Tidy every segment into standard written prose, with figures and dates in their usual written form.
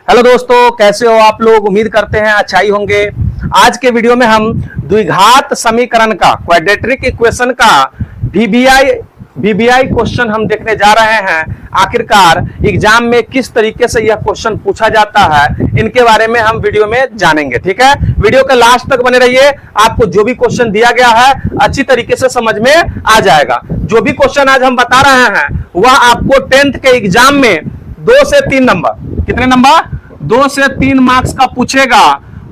Hello दोस्तों, कैसे हो आप लोग। उम्मीद करते हैं अच्छा ही होंगे। आज के वीडियो में हम द्विघात समीकरण का क्वाड्रेटिक इक्वेशन का वीबीआई क्वेश्चन हम देखने जा रहे हैं। आखिरकार एग्जाम में किस तरीके से यह क्वेश्चन पूछा जाता है, इनके बारे में हम वीडियो में जानेंगे। ठीक है, वीडियो के लास्ट तक बने रहिए। आपको जो भी क्वेश्चन दिया गया है अच्छी तरीके से समझ में आ जाएगा। जो भी क्वेश्चन आज हम बता रहे हैं वह आपको 10th के एग्जाम में 2 से 3 नंबर, कितने नंबर, 2 से 3 मार्क्स का पूछेगा।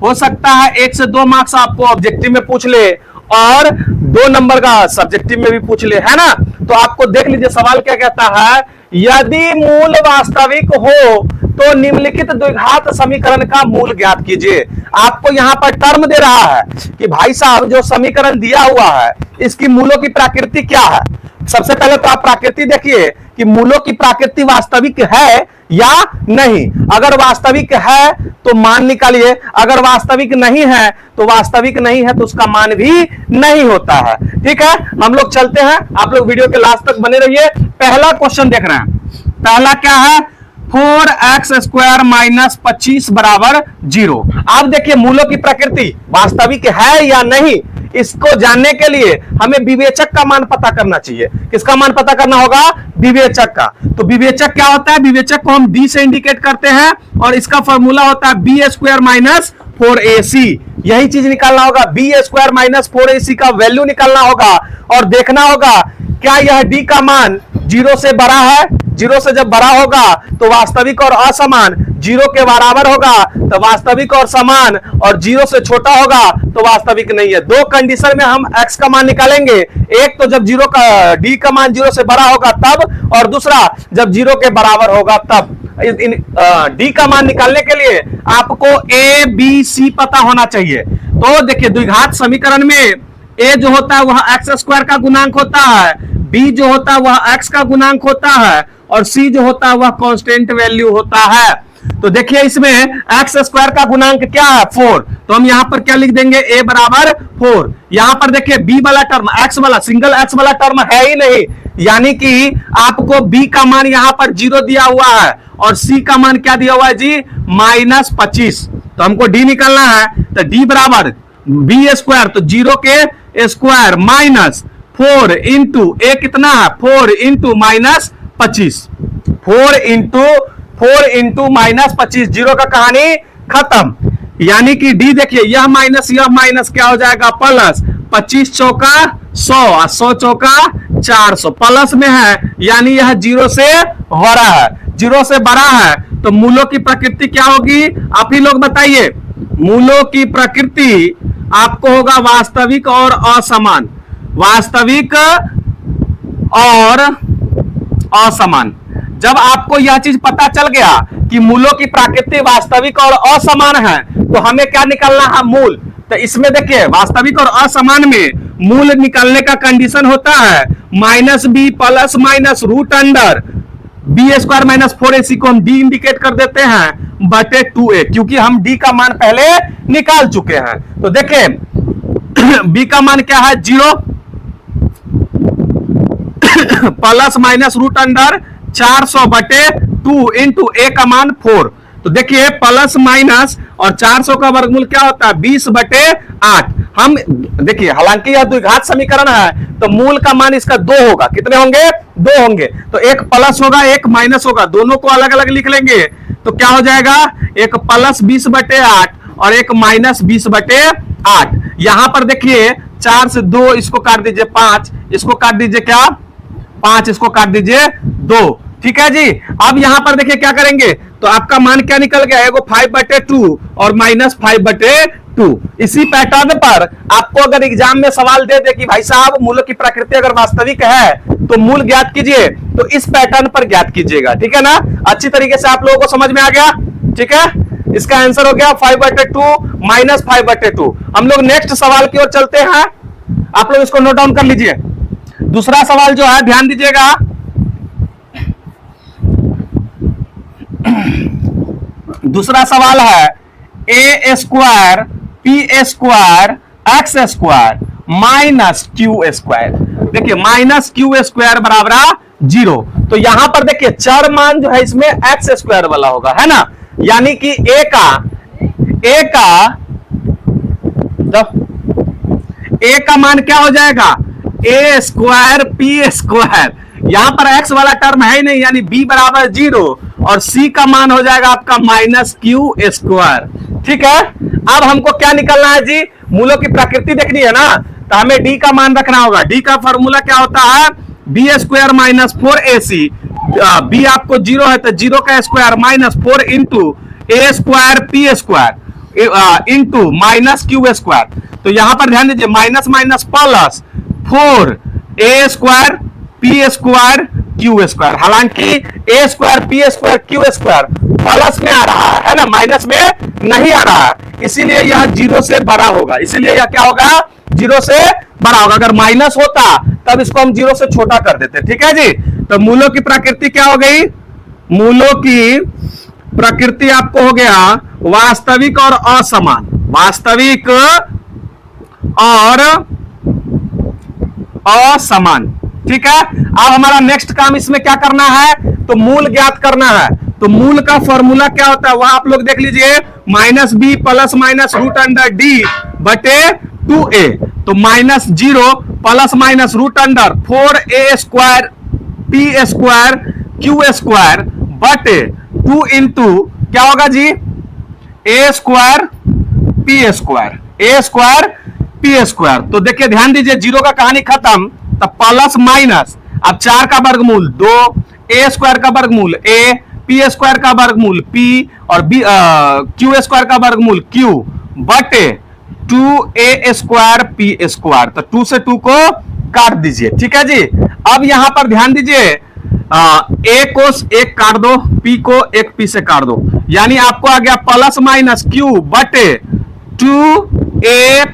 हो सकता है 1 से 2 मार्क्स आपको ऑब्जेक्टिव में पूछ ले और 2 नंबर का सब्जेक्टिव में भी पूछ ले, है ना। तो आपको देख लीजिए सवाल क्या कहता है। यदि मूल वास्तविक हो तो निम्नलिखित द्विघात समीकरण का मूल ज्ञात कीजिए। आपको यहां पर टर्म दे रहा है कि भाई साहब जो समीकरण दिया हुआ है इसकी मूलों की प्रकृति क्या है। सबसे पहले तो आप प्रकृति देखिए कि मूलों की प्रकृति वास्तविक है या नहीं। अगर वास्तविक है तो मान निकालिए, अगर वास्तविक नहीं है तो वास्तविक नहीं है तो उसका मान भी नहीं होता है। ठीक है, हम लोग चलते हैं, आप लोग वीडियो के लास्ट तक बने रहिए। पहला क्वेश्चन देख रहे हैं। पहला क्या है, 4x² माइनस 25 बराबर 0। आप देखिए मूलों की प्रकृति वास्तविक है या नहीं, इसको जानने के लिए हमें विवेचक का मान पता करना चाहिए। किसका मान पता करना होगा, विवेचक का। तो विवेचक क्या होता है, विवेचक को हम d से इंडिकेट करते हैं और इसका फॉर्मूला होता है b² माइनस 4ac। यही चीज निकालना होगा, b² माइनस 4ac का वैल्यू निकालना होगा और देखना होगा क्या यह d का मान 0 से बड़ा है। 0 से जब बड़ा होगा तो वास्तविक और असमान, 0 के बराबर होगा तो वास्तविक और समान, और 0 से छोटा होगा तो वास्तविक नहीं है। 2 कंडीशन में हम x का मान निकालेंगे। एक तो जब d का मान 0 से बड़ा होगा तब, और दूसरा जब 0 के बराबर होगा तब। d का मान निकालने के लिए आपको a b c पता होना चाहिए। तो देखिए द्विघात समीकरण में a जो होता है वह x² का गुणांक होता है, b जो होता है वह x का गुणांक होता है, और c जो होता है वह कांस्टेंट वैल्यू होता है। तो देखिए इसमें x² का गुणांक क्या है, 4। तो हम यहां पर क्या लिख देंगे, a बराबर 4। यहां पर देखिए b वाला टर्म, x वाला, सिंगल x वाला टर्म है ही नहीं, यानी कि आपको b का मान यहां पर 0 दिया हुआ है और c का मान क्या दिया हुआ है जी, -25। तो हमको d निकालना है, तो d बराबर b², तो 0 के स्क्वायर माइनस 4 इंटू a कितना है, 4 इंटू -25, 4 इंटू -25, 0 का कहानी खत्म। यानी कि d देखिए यह माइनस क्या हो जाएगा, प्लस। 25 चौका 100 और 100 चौका 400, प्लस में है, यानी यह 0 से बड़ा है। 0 से बड़ा है तो मूलों की प्रकृति क्या होगी, आप ही लोग बताइए। मूलों की प्रकृति आपको होगा वास्तविक और असमान, वास्तविक और असमान। जब आपको यह चीज पता चल गया कि मूलों की प्रकृति वास्तविक और असमान है तो हमें क्या निकालना है, मूल। तो इसमें देखिए वास्तविक और असमान में मूल निकालने का कंडीशन होता है -b plus minus root under b² minus 4ac को हम d इंडिकेट कर देते हैं बटे 2a, क्योंकि हम d का मान पहले निकाल चुके हैं। तो देखिए b का मान क्या है, 0 प्लस माइनस रूट अंडर 400 बटे 2 इंटू a का मान 4। तो देखिए प्लस माइनस और 400 का वर्गमूल क्या होता है, 20 बटे 8। हम देखिए हालांकि यह द्विघात समीकरण है तो मूल का मान इसका 2 होगा। कितने होंगे, 2 होंगे। तो एक प्लस होगा एक माइनस होगा, दोनों को अलग अलग लिख लेंगे तो क्या हो जाएगा, एक प्लस 20 बटे 8 और एक माइनस 20 बटे 8। यहां पर देखिए 4 से 2 इसको काट दीजिए 5, इसको काट दीजिए क्या 5, इसको काट दीजिए 2। ठीक है जी। अब यहां पर देखिए क्या करेंगे, तो आपका मान क्या निकल गया, एगो 5/2 और -5/2। इसी पैटर्न पर आपको अगर एग्जाम में सवाल दे दे कि भाई साहब मूलों की प्रकृति अगर वास्तविक है तो मूल ज्ञात कीजिए, तो इस पैटर्न पर ज्ञात कीजिएगा। ठीक है ना, अच्छी तरीके से आप लोगों को समझ में आ गया। ठीक है, इसका आंसर हो गया 5/2 -5/2। हम लोग नेक्स्ट सवाल की ओर चलते हैं, आप लोग इसको नोट डाउन कर लीजिए। दूसरा सवाल जो है ध्यान दीजिएगा, दूसरा सवाल है a² p² x² minus q²। देखिए -q² बराबर 0। तो यहां पर देखिए चर मान जो है इसमें x² वाला होगा, है ना। यानी कि ए का मान क्या हो जाएगा, ए स्क्वायर पी स्क्वायर। यहां पर एक्स वाला टर्म है ही नहीं, यानी बी बराबर 0 और सी का मान हो जाएगा आपका माइनस क्यू स्क्वायर। ठीक है, अब हमको क्या निकलना है जी, मूलों की प्रकृति देखनी है ना, तो हमें डी का मान रखना होगा। डी का फॉर्मूला क्या होता है, B square minus 4ac। B आपको 0 है तो 0 का square minus 4 into a square P square into minus q square. तो यहां पर ध्यान दीजिए, minus minus plus 4 a square P square Q square. हालांकि a square P square Q square plus में आ रहा है ना, माइनस में नहीं आ रहा है, इसीलिए यह 0 से बड़ा होगा। इसीलिए यह क्या होगा, 0 से बड़ा होगा। अगर माइनस होता तब इसको हम 0 से छोटा कर देते। ठीक है जी, तो मूलों की प्रकृति क्या हो गई, मूलों की प्रकृति आपको हो गया वास्तविक और असमान। वास्तविक और असमान। ठीक है, अब हमारा नेक्स्ट काम इसमें क्या करना है, तो मूल ज्ञात करना है। तो मूल का फॉर्मूला क्या होता है, वह आप लोग देख लीजिए, minus B plus minus root under D बटे 2a। तो minus 0 plus minus root under 4a square P square Q square बटे 2 इंटू क्या होगा जी, A square P square, A square P square. तो देखिए ध्यान दीजिए, 0 का कहानी खत्म, तो प्लस माइनस, अब 4 का वर्गमूल 2, ए स्क्वायर का वर्गमूल ए, पी स्क्वायर का वर्गमूल पी और बी क्यू स्क्वायर का वर्गमूल क्यू बटे 2a स्क्वायर पी स्क्वायर। तो 2 से 2 को काट दीजिए। ठीक है जी, अब यहां पर ध्यान दीजिए, ए को एक काट दो, पी को एक पी से काट दो, यानी आपको आ गया प्लस माइनस क्यू बटे 2a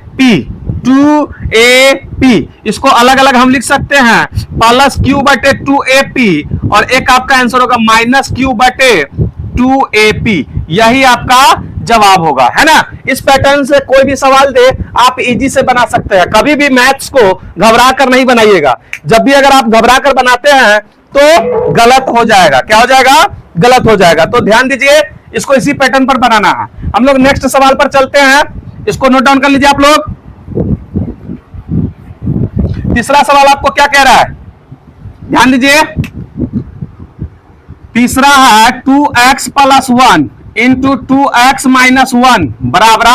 p। इसको अलग अलग हम लिख सकते हैं, प्लस क्यू बटे 2a p और एक आपका आंसर होगा माइनस क्यू बटे 2a p। यही आपका जवाब होगा, है ना। इस पैटर्न से कोई भी सवाल दे आप इजी से बना सकते हैं। कभी भी मैथ्स को घबरा कर नहीं बनाइएगा। जब भी अगर आप घबरा कर बनाते हैं तो गलत हो जाएगा। क्या हो जाएगा, गलत हो जाएगा। तो ध्यान दीजिए, इसको इसी पैटर्न पर बनाना है। हम लोग नेक्स्ट सवाल पर चलते हैं, इसको नोट डाउन कर लीजिए आप लोग। तीसरा सवाल आपको क्या कह रहा है, ध्यान दीजिए। तीसरा है 2x plus 1 into 2x minus 1 बराबर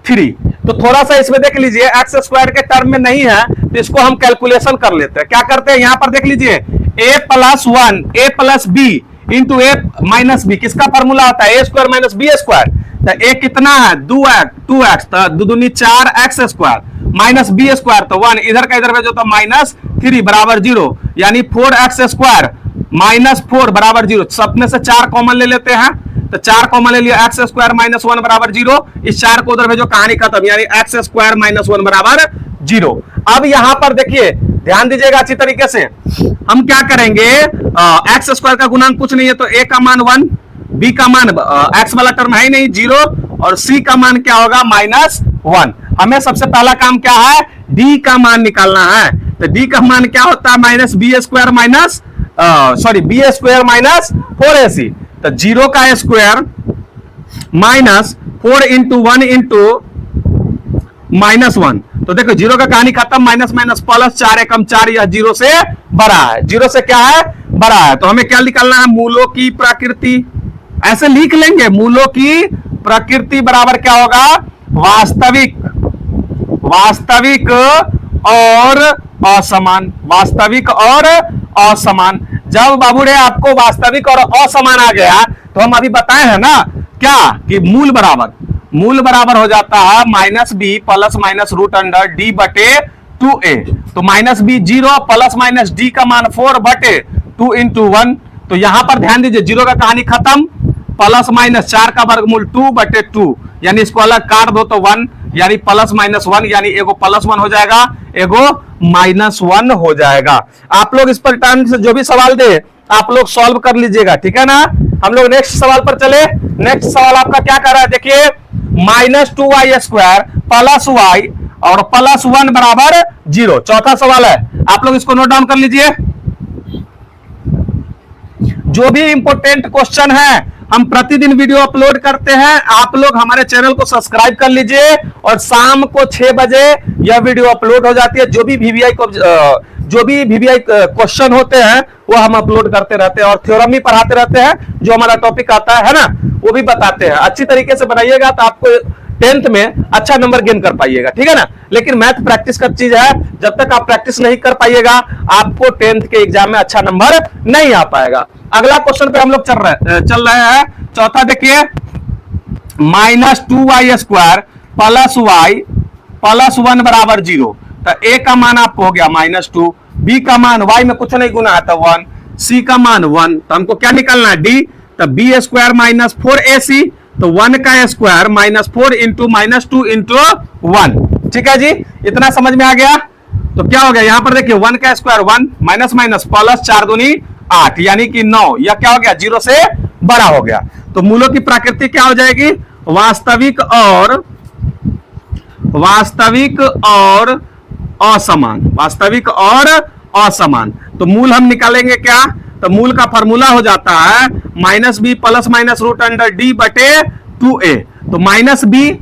3। तो थोड़ा सा इसमें देख लीजिए, एक्स स्क्वायर के टर्म में नहीं है, तो इसको हम कैलकुलेशन कर लेते हैं। क्या करते हैं, यहां पर देख लीजिए, a plus 1 a plus b into a minus b, किसका फॉर्मूला होता है, a square minus b square. तो a कितना है 2x, तो 2 दूनी 4x square minus b square, तो 1 इधर का इधर भेजो तो माइनस 3 बराबर 0, यानी 4x स्क्वायर माइनस 4 बराबर 0। सब में से 4 कॉमन ले लेते हैं, तो 4 कॉमन ले लिया, एक्स स्क्वायर माइनस 1 बराबर 0। इस 4 को उधर भेजो, कहानी खत्म, यानी एक्स स्क्वायर माइनस 1 बराबर 0। अब यहां पर देखिए, ध्यान दीजिएगा अच्छी तरीके से, हम क्या करेंगे, एक्स स्क्वायर का गुणांक कुछ नहीं है, तो a का मान 1, b का मान x वाला टर्म है ही नहीं 0, और c का मान क्या होगा -1। हमें सबसे पहला काम क्या है, d का मान निकालना है। तो d का मान क्या होता है, minus B square minus B square minus 4ac। तो 0 का स्क्वायर माइनस 4 इंटू 1 इंटू -1। तो देखो 0 का कहानी खत्म, माइनस माइनस प्लस, 4 एकम 4, यह 0 से बड़ा है। 0 से क्या है, बड़ा है। तो हमें क्या निकालना है, मूलों की प्रकृति। ऐसे लिख लेंगे, मूलों की प्रकृति बराबर क्या होगा, वास्तविक और असमान। वास्तविक और असमान। जब बाबू रे आपको वास्तविक और असमान आ गया, तो हम अभी बताए हैं ना क्या, कि मूल बराबर हो जाता है minus B plus minus root under D बटे 2a। तो minus B 0 plus minus D का मान 4 बटे 2 इंटू 1। तो यहां पर ध्यान दीजिए, 0 का कहानी खत्म, प्लस माइनस 4 का वर्गमूल 2 बटे 2, यानी इसको अलग काट दो तो 1, यानी प्लस माइनस 1, यानी एगो प्लस 1 हो जाएगा, एगो -1 हो जाएगा। आप लोग इस पर टर्म से जो भी सवाल दे आप लोग सॉल्व कर लीजिएगा, ठीक है ना। हम लोग नेक्स्ट सवाल पर चले। नेक्स्ट सवाल आपका क्या कर रहा है, देखिए, -2y स्क्वायर प्लस y और प्लस 1 बराबर 0। चौथा सवाल है, आप लोग इसको नोट डाउन कर लीजिए। जो भी इंपोर्टेंट क्वेश्चन है हम प्रतिदिन वीडियो अपलोड करते हैं। आप लोग हमारे चैनल को सब्सक्राइब कर लीजिए और शाम को 6 बजे यह वीडियो अपलोड हो जाती है। जो भी वीवीआई क्वेश्चन होते हैं वो हम अपलोड करते रहते हैं और थ्योरम भी पढ़ाते रहते हैं। जो हमारा टॉपिक आता है ना, वो भी बताते हैं। अच्छी तरीके से बनाइएगा तो आपको 10th में अच्छा नंबर गेन कर पाइएगा, ठीक है ना। लेकिन मैथ प्रैक्टिस का चीज है, जब तक आप प्रैक्टिस नहीं कर पाइएगा आपको 10th के एग्जाम में अच्छा नंबर नहीं आ पाएगा। अगला क्वेश्चन पे हम लोग चल रहे हैं। चौथा देखिए, -2y² प्लस y प्लस 1 बराबर 0। तो a का मान आपको हो गया -2, b का मान y में कुछ नहीं गुना है तो 1, c का मान 1। तो हमको क्या निकालना है, d। तो b² माइनस 4ac, तो 1 का स्क्वायर -4 इंटू -2 इंटू 1। ठीक है जी, इतना समझ में आ गया। तो क्या हो गया यहां पर देखिए, 1 का स्क्वायर 1 माइनस माइनस प्लस 4 दूनी 8 यानी कि 9। यह क्या हो गया, 0 से बड़ा हो गया। तो मूलों की प्रकृति क्या हो जाएगी, वास्तविक और असमान। वास्तविक और असमान। तो मूल हम निकालेंगे क्या, तो मूल का फॉर्मूला हो जाता है -b plus minus root under d बटे 2a। तो -b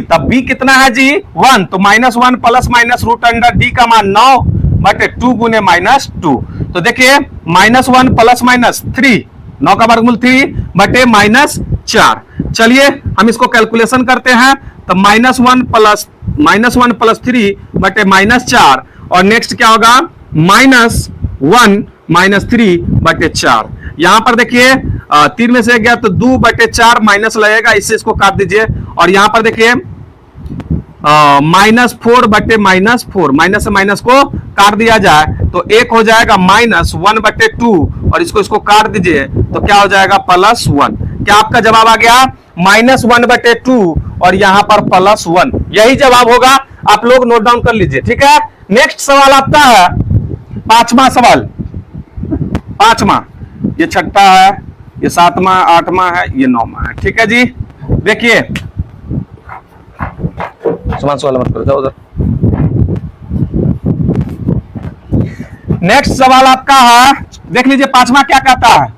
तब b कितना है जी, 1। तो -1 plus minus root under d का मान 9 बटे 2 गुने -2। तो देखिए -1 प्लस माइनस 3, 9 का वर्गमूल 3 बटे -4। चलिए हम इसको कैलकुलेशन करते हैं। तो -1 प्लस 3 बटे -4 और नेक्स्ट क्या होगा, -1 माइनस 3 बटे 4। यहां पर देखिए 3 में से गया तो 2 बटे 4 माइनस लगेगा, इससे इसको काट दीजिए। और यहां पर देखिए -4 बटे -4, माइनस से माइनस को काट दिया जाए तो 1 हो जाएगा -1 बटे 2 और इसको काट दीजिए तो क्या हो जाएगा +1। क्या आपका जवाब आ गया, -1 बटे 2 और यहां पर +1, यही जवाब होगा। आप लोग नोट डाउन कर लीजिए, ठीक है। नेक्स्ट सवाल आपका है 5वां सवाल। 5वां, ये 6ठा है, ये 7वां, 8वां है, ये 9वां है। ठीक है जी, देखिए सवाल मत करो, जाओ उधर। नेक्स्ट सवाल आपका है, देख लीजिए 5वां क्या कहता है,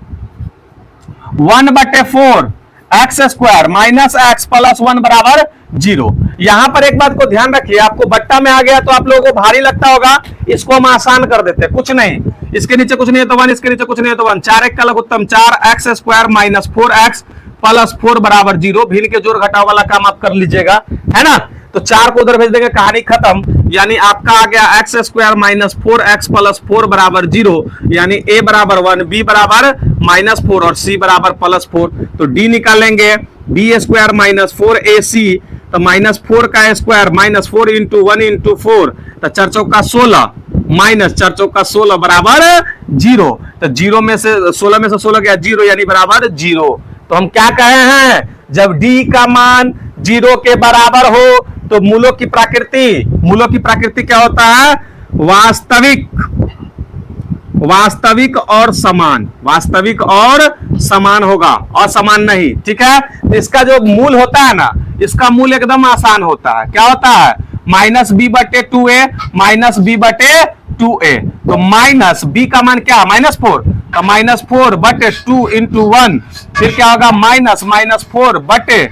1 बटे 4 x² माइनस x प्लस 1 बराबर 0। यहां पर एक बात को ध्यान रखिए, आपको बट्टा में आ गया तो आप लोगों को भारी लगता होगा, इसको हम आसान कर देते हैं। कुछ नहीं, इसके नीचे कुछ नहीं है तो 1, इसके नीचे कुछ नहीं है तो 1। 4 1 का लघुत्तम 4x² माइनस 4x प्लस 4 बराबर 0। भिन्न के जोड़ घटाव वाला काम आप कर लीजिएगा, है ना। तो 4 को उधर भेज देंगे, कहानी खत्म। यानी आपका आ गया x² माइनस 4x प्लस 4 बराबर 0, यानी a बराबर 1, b बराबर -4 और c बराबर +4। तो d निकालेंगे, b² माइनस 4ac, तो -4 का स्क्वायर -4 इंटू 1 इंटू 4, तो 4 चौका 16 माइनस 4 चौका 16 बराबर 0। तो 0 में से 16 में से 16 गया 0 यानी बराबर 0। तो हम क्या कहे हैं, जब d का मान 0 के बराबर हो तो मूलों की प्रकृति क्या होता है, वास्तविक और समान। वास्तविक और समान होगा, असमान नहीं, ठीक है। तो इसका जो मूल होता है ना, इसका मूल एकदम आसान होता है। क्या होता है, -b बटे 2a माइनस b बटे 2a। तो माइनस b का मान क्या, -4, तो -4 बटे 2 इंटू 1, फिर क्या होगा -4 बटे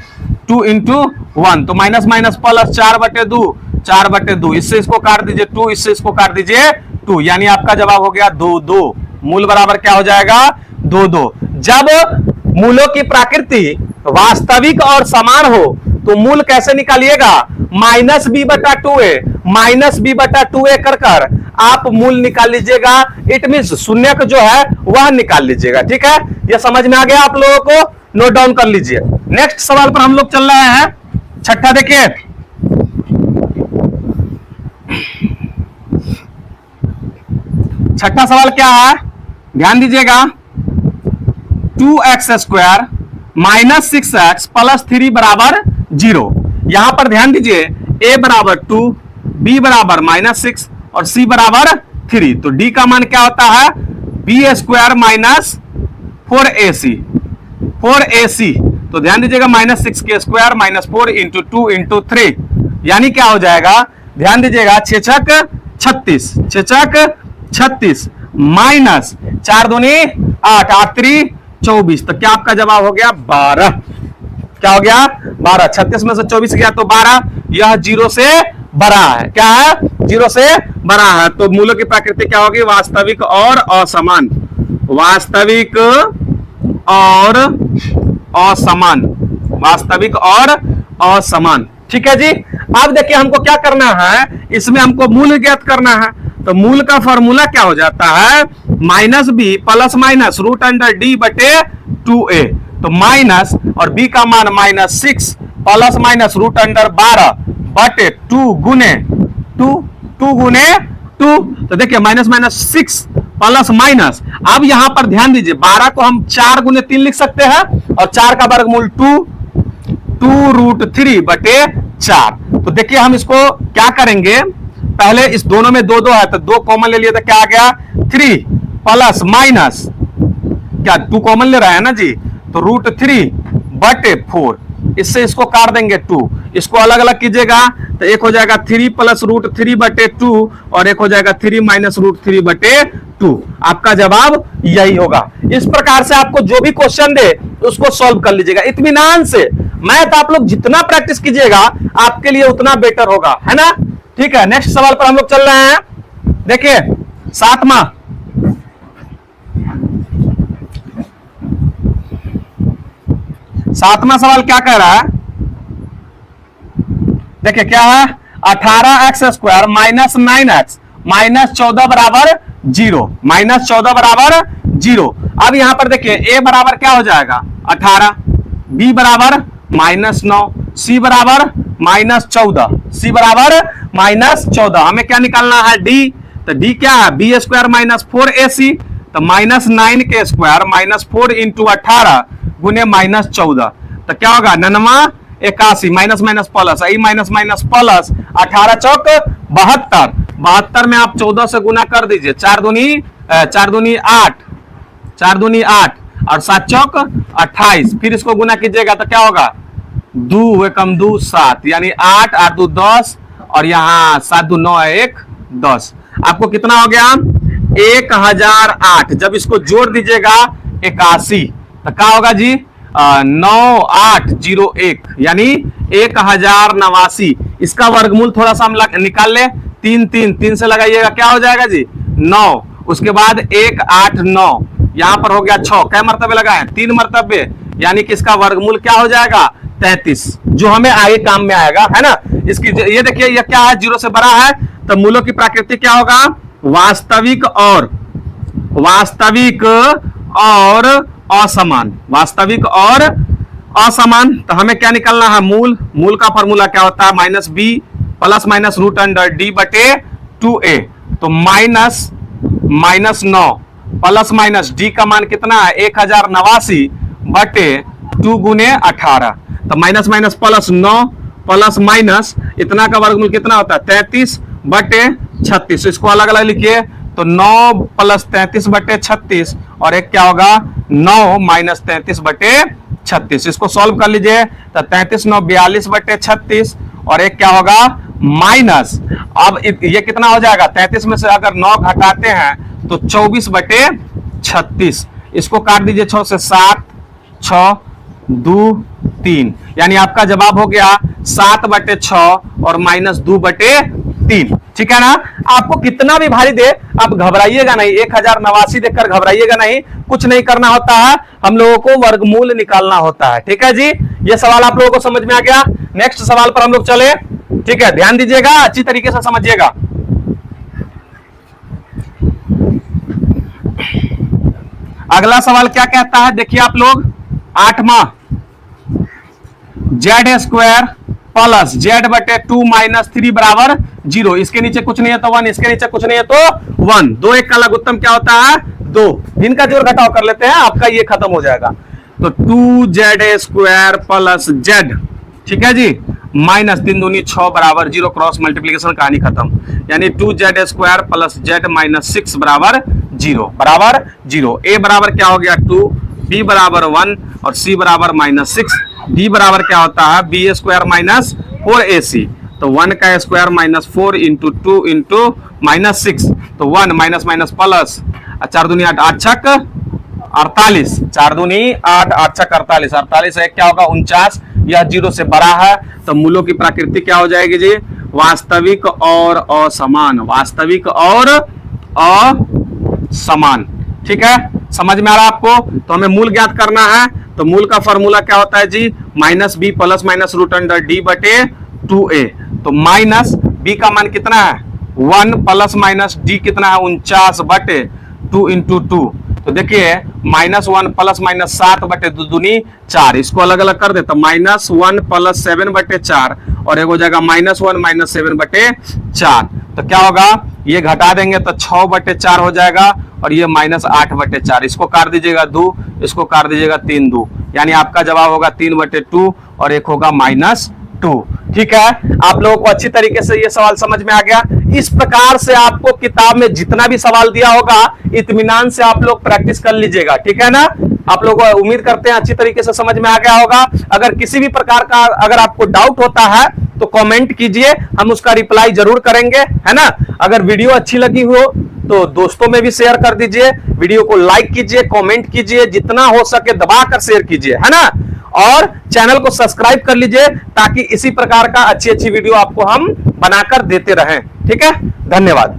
2 इंटू 1। तो माइनस माइनस प्लस 4 बटे 2, 4 बटे 2, इससे इसको काट दीजिए 2, इससे इसको काट दीजिए 2, यानी आपका जवाब हो गया 2 2। मूल बराबर क्या हो जाएगा, 2 2। जब मूलों की प्रकृति वास्तविक और समान हो तो मूल कैसे निकालिएगा, -b बटा 2a माइनस b बटा 2a कर आप मूल निकाल लीजिएगा। इट मींस शून्य जो है वह निकाल लीजिएगा, ठीक है। यह समझ में आ गया आप लोगों को, नोट डाउन कर लीजिए। नेक्स्ट सवाल पर हम लोग चल रहे हैं, 6ठा देखिए, छठा सवाल क्या है, ध्यान दीजिएगा। 2x² माइनस 6x प्लस 3 बराबर 0। यहां पर ध्यान दीजिए, a बराबर 2, b बराबर -6 और c बराबर 3। तो d का मान क्या होता है, b² माइनस 4ac। तो ध्यान दीजिएगा -6 के स्क्वायर -4 इंटू 2 इंटू 3, यानी क्या हो जाएगा, ध्यान दीजिएगा 6 छक 36 माइनस 4 दूनी 8, 8 3 24, तो क्या आपका जवाब हो गया 12। क्या हो गया 12। 36 में से 24 गया तो 12, यह 0 से बड़ा है। क्या है 0 से बड़ा है। तो मूलों की प्रकृति क्या होगी, वास्तविक और असमान। वास्तविक और असमान, वास्तविक और असमान। ठीक है जी। अब देखिए हमको क्या करना है, इसमें हमको मूल ज्ञात करना है। तो मूल का फॉर्मूला क्या हो जाता है, minus B plus minus root under D बटे 2a। तो माइनस और b का मान -6 प्लस माइनस रूट अंडर 12 बटे 2 गुने 2। तो देखिए माइनस माइनस 6 प्लस माइनस, अब यहां पर ध्यान दीजिए 12 को हम 4 गुने 3 लिख सकते हैं, और 4 का वर्गमूल 2√3 बटे 4। तो देखिए हम इसको क्या करेंगे, पहले इस दोनों में 2 है तो 2 कॉमन ले लिए तो क्या आ गया 3 प्लस माइनस, क्या 2 कॉमन ले रहा है ना जी, तो √3 बटे 4। इससे इसको काट देंगे 2, इसको अलग अलग कीजिएगा तो एक हो जाएगा 3 प्लस √3 बटे 2 और एक हो जाएगा 3 माइनस √3 बटे 2। आपका जवाब यही होगा। इस प्रकार से आपको जो भी क्वेश्चन दे उसको सॉल्व कर लीजिएगा इत्मीनान से। मैथ आप लोग जितना प्रैक्टिस कीजिएगा आपके लिए उतना बेटर होगा, है ना। ठीक है, नेक्स्ट सवाल पर हम लोग चल रहे हैं। देखिए 7वां सवाल क्या कह रहा है, देखिए क्या है, 18x² माइनस 9x माइनस 14 बराबर 0, माइनस 14 बराबर 0। अब यहां पर देखिए a बराबर क्या हो जाएगा 18, b बराबर -9, c बराबर -14, c बराबर -14। हमें क्या निकालना है d, तो d क्या है b² माइनस 4ac, तो -9k² माइनस 4 इंटू 18 गुने -14। तो क्या होगा 99 81 माइनस माइनस प्लस, आई माइनस माइनस प्लस 18 चौक 72, 72 में आप 14 से गुना कर दीजिए, 4 दूनी 8, 4 दूनी 8 और 7 चौक 28। फिर इसको गुना कीजिएगा तो क्या होगा 2 एकम 2 7, यानी 8 8 2 10 और यहाँ 7 2 9 1 10। आपको कितना हो गया 1008। जब इसको जोड़ दीजिएगा 81 तो क्या होगा जी 9801, यानी 1089। इसका वर्गमूल थोड़ा सा हम निकाल ले, 3 से लगाइएगा क्या हो जाएगा जी 9, उसके बाद 189, यहां पर हो गया 6, क्या मर्तबे लगाए 3 मर्तबे, यानी कि इसका वर्गमूल क्या हो जाएगा 33, जो हमें आगे काम में आएगा, है ना। इसकी ये देखिए ये क्या है 0 से बड़ा है, तो मूलों की प्रकृति क्या होगा वास्तविक और असमान, वास्तविक और असमान। तो हमें क्या निकालना है मूल का फॉर्मूला क्या होता है -b plus minus root under d बटे 2a। तो -9 प्लस माइनस d का मान कितना है 1089 बटे 2 गुने 18। तो minus minus plus 9 plus minus इतना का वर्गमूल कितना होता है 33 बटे 36। इसको अलग अलग लिखिए तो 9 प्लस 33 बटे 36 और एक क्या होगा 9 माइनस 33 बटे 36। इसको सॉल्व कर लीजिए तो 33 9 42 बटे 36 और एक क्या होगा माइनस, अब ये कितना हो जाएगा 33 में से अगर 9 घटाते हैं तो 24 बटे 36। इसको काट दीजिए 6 से 7 6 2 3, यानी आपका जवाब हो गया 7 बटे 6 और -2 बटे 3। ठीक है ना। आपको कितना भी भारी दे आप घबराइएगा नहीं, 1089 देखकर घबराइएगा नहीं, कुछ नहीं करना होता है, हम लोगों को वर्गमूल निकालना होता है। ठीक है जी, ये सवाल आप लोगों को समझ में आ गया। नेक्स्ट सवाल पर हम लोग चले। ठीक है, ध्यान दीजिएगा, अच्छी तरीके से समझिएगा। अगला सवाल क्या कहता है, देखिए आप लोग 8वां, z² प्लस z बटे 2 माइनस 3 बराबर 0। इसके नीचे कुछ नहीं है तो 1, इसके नीचे कुछ नहीं है तो 1। 2 1 का लघुत्तम क्या होता है 2, इनका जोड़ घटाव कर लेते हैं, आपका ये खत्म हो जाएगा। तो 2z² प्लस z, ठीक है जी, माइनस 3 दूनी 6 बराबर 0, क्रॉस मल्टीप्लीकेशन कहानी खत्म, यानी 2z² प्लस z माइनस 6 बराबर 0 बराबर 0। a बराबर क्या हो गया 2, b बराबर 1 और c बराबर -6। d बराबर क्या होता है b² माइनस 4ac, तो 1 का स्क्वायर माइनस 4 इंटू 2 इंटू -6, तो 1 माइनस माइनस प्लस 4 दूनी 8 8 छक 48, 4 दूनी 8, 8 छक 48, 48 है क्या होगा 49, यह 0 से बड़ा है तो मूलों की प्रकृति क्या हो जाएगी जी, वास्तविक और असमान, वास्तविक और असमान। ठीक है, समझ में आ रहा है आपको। तो हमें मूल ज्ञात करना है, तो मूल का फॉर्मूला क्या होता है जी, minus B plus minus root under D बटे 2a। तो माइनस बी का मान कितना है 1 प्लस माइनस डी कितना है 49 बटे 2 इंटू 2। तो देखिए -1 प्लस माइनस 7 बटे 2 दूनी 4, इसको अलग अलग कर दे तो -1 प्लस 7 बटे 4 और एक हो जाएगा -1 माइनस 7 बटे 4। तो क्या होगा, ये घटा देंगे तो 6 बटे 4 हो जाएगा और ये -8 बटे 4, इसको काट दीजिएगा 2, इसको काट दीजिएगा 3 2, यानी आपका जवाब होगा 3 बटे 2 और एक होगा -2। ठीक है, आप लोगों को अच्छी तरीके से ये सवाल समझ में आ गया। इस प्रकार से आपको किताब में जितना भी सवाल दिया होगा इत्मीनान से आप लोग प्रैक्टिस कर लीजिएगा। ठीक है ना, आप लोगों को उम्मीद करते हैं अच्छी तरीके से समझ में आ गया होगा। अगर किसी भी प्रकार का अगर आपको डाउट होता है तो कमेंट कीजिए, हम उसका रिप्लाई जरूर करेंगे, है ना। अगर वीडियो अच्छी लगी हो तो दोस्तों में भी शेयर कर दीजिए, वीडियो को लाइक कीजिए, कमेंट कीजिए, जितना हो सके दबाकर शेयर कीजिए, है ना। और चैनल को सब्सक्राइब कर लीजिए ताकि इसी प्रकार का अच्छी अच्छी वीडियो आपको हम बनाकर देते रहें। ठीक है, धन्यवाद।